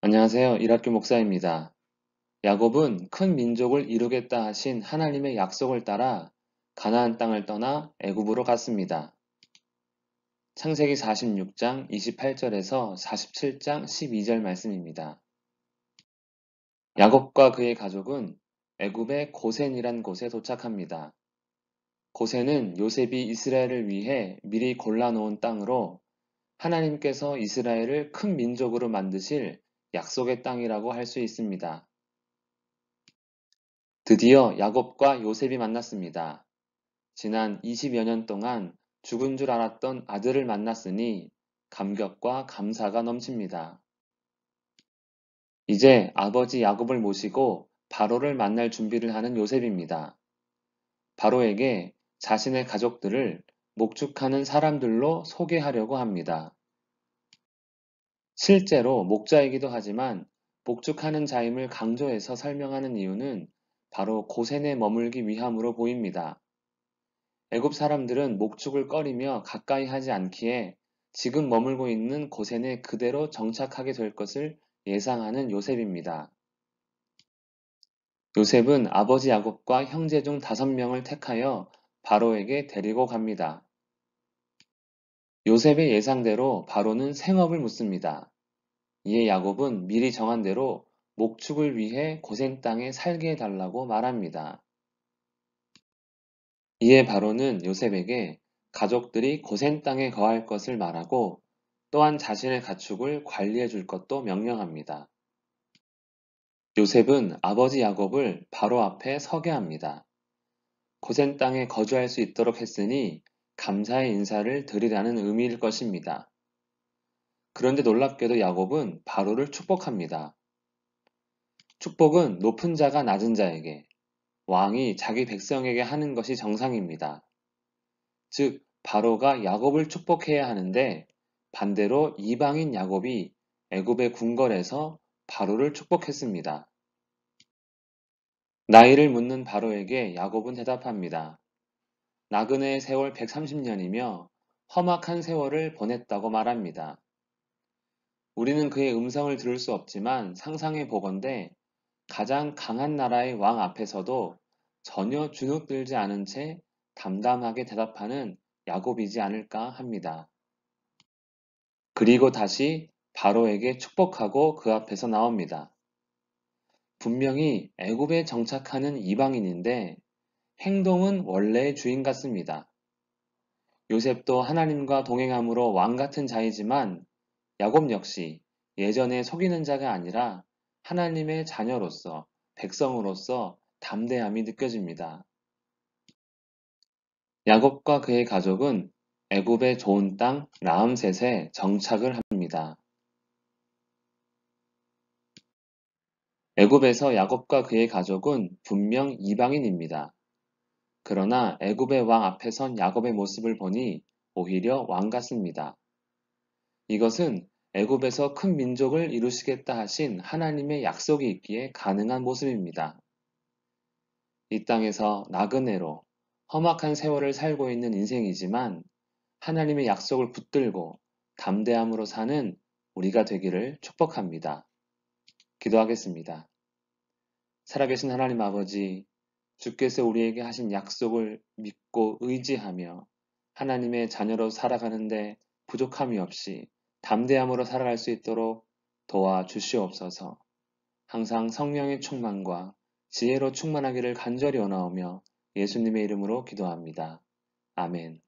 안녕하세요. 일학교 목사입니다. 야곱은 큰 민족을 이루겠다 하신 하나님의 약속을 따라 가나안 땅을 떠나 애굽으로 갔습니다. 창세기 46장 28절에서 47장 12절 말씀입니다. 야곱과 그의 가족은 애굽의 고센이란 곳에 도착합니다. 고센은 요셉이 이스라엘을 위해 미리 골라놓은 땅으로 하나님께서 이스라엘을 큰 민족으로 만드실 약속의 땅이라고 할 수 있습니다. 드디어 야곱과 요셉이 만났습니다. 지난 20여 년 동안 죽은 줄 알았던 아들을 만났으니 감격과 감사가 넘칩니다. 이제 아버지 야곱을 모시고 바로를 만날 준비를 하는 요셉입니다. 바로에게 자신의 가족들을 목축하는 사람들로 소개하려고 합니다. 실제로 목자이기도 하지만 목축하는 자임을 강조해서 설명하는 이유는 바로 고센에 머물기 위함으로 보입니다. 애굽 사람들은 목축을 꺼리며 가까이 하지 않기에 지금 머물고 있는 고센에 그대로 정착하게 될 것을 예상하는 요셉입니다. 요셉은 아버지 야곱과 형제 중 5명을 택하여 바로에게 데리고 갑니다. 요셉의 예상대로 바로는 생업을 묻습니다. 이에 야곱은 미리 정한 대로 목축을 위해 고센 땅에 살게 해달라고 말합니다. 이에 바로는 요셉에게 가족들이 고센 땅에 거할 것을 말하고 또한 자신의 가축을 관리해 줄 것도 명령합니다. 요셉은 아버지 야곱을 바로 앞에 서게 합니다. 고센 땅에 거주할 수 있도록 했으니 감사의 인사를 드리라는 의미일 것입니다. 그런데 놀랍게도 야곱은 바로를 축복합니다. 축복은 높은 자가 낮은 자에게, 왕이 자기 백성에게 하는 것이 정상입니다. 즉, 바로가 야곱을 축복해야 하는데 반대로 이방인 야곱이 애굽의 궁궐에서 바로를 축복했습니다. 나이를 묻는 바로에게 야곱은 대답합니다. 나그네의 세월 130년이며 험악한 세월을 보냈다고 말합니다. 우리는 그의 음성을 들을 수 없지만 상상해 보건대 가장 강한 나라의 왕 앞에서도 전혀 주눅들지 않은 채 담담하게 대답하는 야곱이지 않을까 합니다. 그리고 다시 바로에게 축복하고 그 앞에서 나옵니다. 분명히 애굽에 정착하는 이방인인데 행동은 원래의 주인 같습니다. 요셉도 하나님과 동행함으로 왕 같은 자이지만 야곱 역시 예전에 속이는 자가 아니라 하나님의 자녀로서 백성으로서 담대함이 느껴집니다. 야곱과 그의 가족은 애굽의 좋은 땅 라암셋에 정착을 합니다. 애굽에서 야곱과 그의 가족은 분명 이방인입니다. 그러나 애굽의 왕 앞에 선 야곱의 모습을 보니 오히려 왕 같습니다. 이것은 애굽에서 큰 민족을 이루시겠다 하신 하나님의 약속이 있기에 가능한 모습입니다. 이 땅에서 나그네로 험악한 세월을 살고 있는 인생이지만 하나님의 약속을 붙들고 담대함으로 사는 우리가 되기를 축복합니다. 기도하겠습니다. 살아계신 하나님 아버지, 주께서 우리에게 하신 약속을 믿고 의지하며 하나님의 자녀로 살아가는데 부족함이 없이 담대함으로 살아갈 수 있도록 도와주시옵소서. 항상 성령의 충만과 지혜로 충만하기를 간절히 원하오며 예수님의 이름으로 기도합니다. 아멘.